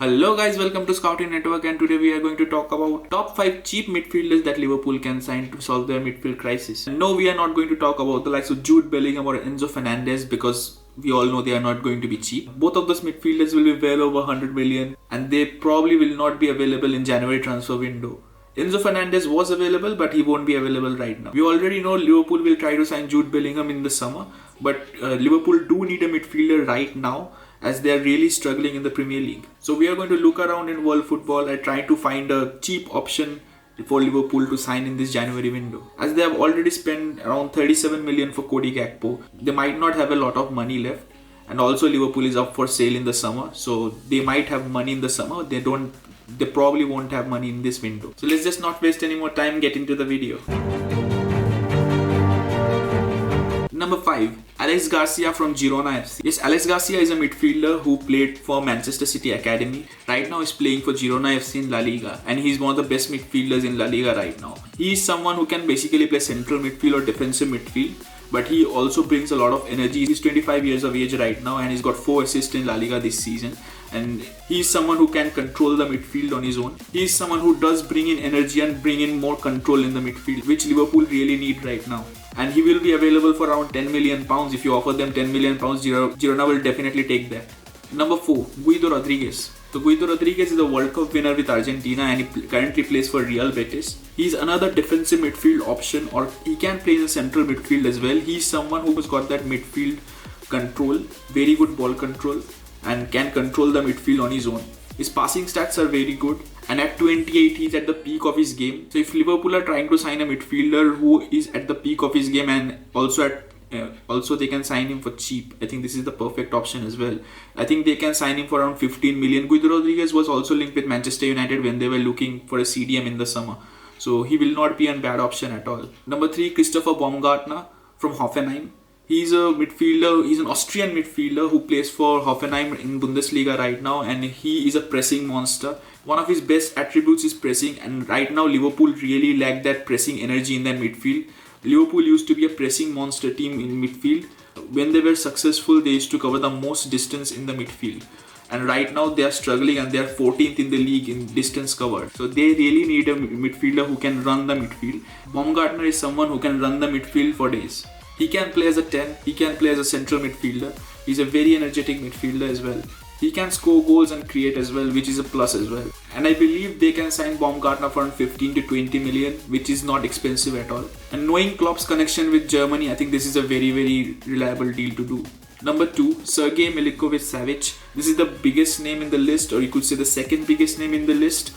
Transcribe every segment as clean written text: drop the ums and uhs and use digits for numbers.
Hello guys, welcome to Scouting Network, and today we are going to talk about top 5 cheap midfielders that Liverpool can sign to solve their midfield crisis. And no, we are not going to talk about the likes of Jude Bellingham or Enzo Fernandez because we all know they are not going to be cheap. Both of those midfielders will be well over 100 million and they probably will not be available in January transfer window. Enzo Fernandez was available, but he won't be available right now. We already know Liverpool will try to sign Jude Bellingham in the summer, but Liverpool do need a midfielder right now as they are really struggling in the Premier League. So we are going to look around in world football and try to find a cheap option for Liverpool to sign in this January window. As they have already spent around 37 million for Cody Gakpo, they might not have a lot of money left. And also Liverpool is up for sale in the summer, so they might have money in the summer. They probably won't have money in this window. So let's just not waste any more time, get into the video. Number 5. Alex Garcia from Girona FC. Yes, Alex Garcia is a midfielder who played for Manchester City Academy. Right now he's playing for Girona FC in La Liga, and he's one of the best midfielders in La Liga right now. He is someone who can basically play central midfield or defensive midfield, but he also brings a lot of energy. He's 25 years of age right now and he's got 4 assists in La Liga this season. And he's someone who can control the midfield on his own. He's someone who does bring in energy and bring in more control in the midfield, which Liverpool really need right now. And he will be available for around 10 million pounds. If you offer them 10 million pounds, Girona will definitely take that. Number 4. Guido Rodriguez. So Guido Rodriguez is a World Cup winner with Argentina and he currently plays for Real Betis. He's another defensive midfield option, or he can play in the central midfield as well. He's someone who's got that midfield control, very good ball control, and can control the midfield on his own. His passing stats are very good, and at 28 he's at the peak of his game. So if Liverpool are trying to sign a midfielder who is at the peak of his game and also they can sign him for cheap, I think this is the perfect option as well. I think they can sign him for around 15 million. Guido Rodriguez was also linked with Manchester United when they were looking for a CDM in the summer, so he will not be a bad option at all. Number 3. Christopher Baumgartner from Hoffenheim. He's a midfielder, he's an Austrian midfielder who plays for Hoffenheim in Bundesliga right now, and he is a pressing monster. One of his best attributes is pressing, and right now Liverpool really lack that pressing energy in their midfield. Liverpool used to be a pressing monster team in midfield. When they were successful, they used to cover the most distance in the midfield. And right now they are struggling and they are 14th in the league in distance covered. So they really need a midfielder who can run the midfield. Baumgartner is someone who can run the midfield for days. He can play as a 10, he can play as a central midfielder. He's a very energetic midfielder as well. He can score goals and create as well, which is a plus as well. And I believe they can sign Baumgartner for 15 to 20 million, which is not expensive at all. And knowing Klopp's connection with Germany, I think this is a very, very reliable deal to do. Number 2, Sergey Milikov. This is the biggest name in the list, or you could say the second biggest name in the list.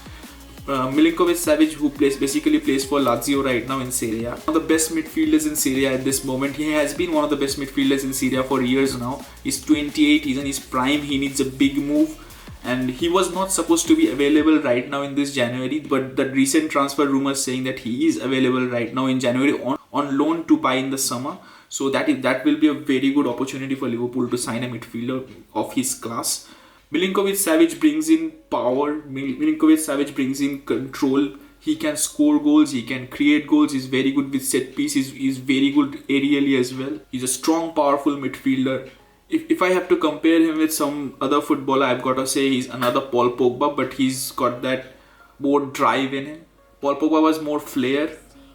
Milinkovic-Savic, who basically plays for Lazio right now in Serie A. One of the best midfielders in Serie A at this moment. He has been one of the best midfielders in Serie A for years now. He's 28, he's in his prime, he needs a big move. And he was not supposed to be available right now in this January, but the recent transfer rumors saying that he is available right now in January on loan to buy in the summer. So that will be a very good opportunity for Liverpool to sign a midfielder of his class. Milinkovic-Savic brings in power, Milinkovic-Savic brings in control. He can score goals, he can create goals, he's very good with set pieces, he's very good aerially as well. He's a strong, powerful midfielder. If I have to compare him with some other footballer, I've got to say he's another Paul Pogba, but he's got that more drive in him. Paul Pogba was more flair,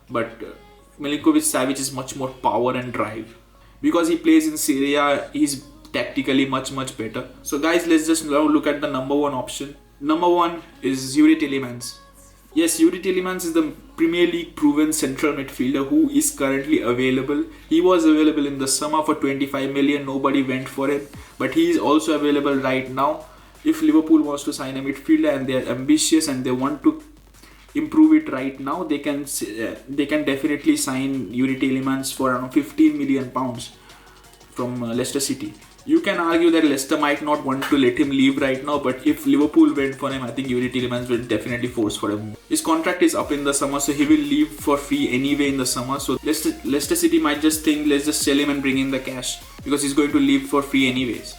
but Milinkovic-Savic is much more power and drive. Because he plays in Serie A, he's tactically much better. So guys, let's just now look at the number 1 option. Number 1 is Youri Tielemans. Yes, Youri Tielemans is the Premier League proven central midfielder who is currently available. He was available in the summer for 25 million, nobody went for him, but he is also available right now. If Liverpool wants to sign a midfielder and they are ambitious and they want to improve it right now, they can definitely sign Youri Tielemans for around 15 million pounds from Leicester City. You can argue that Leicester might not want to let him leave right now, but if Liverpool went for him, I think Youri Tielemans will definitely force for him. His contract is up in the summer, so he will leave for free anyway in the summer. So Leicester City might just think, let's just sell him and bring in the cash, because he's going to leave for free anyways.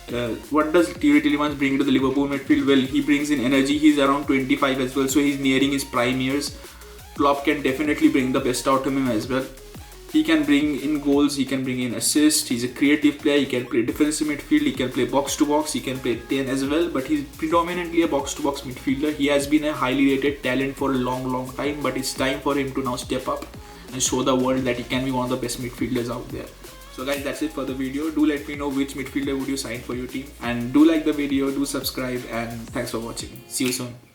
What does Youri Tielemans bring to the Liverpool midfield? Well, he brings in energy. He's around 25 as well, so he's nearing his prime years. Klopp can definitely bring the best out of him as well. He can bring in goals, he can bring in assists, he's a creative player, he can play defensive midfield, he can play box to box, he can play 10 as well, but he's predominantly a box to box midfielder. He has been a highly rated talent for a long time, but it's time for him to now step up and show the world that he can be one of the best midfielders out there. So guys, that's it for the video. Do let me know which midfielder would you sign for your team, and do like the video, do subscribe, and thanks for watching. See you soon.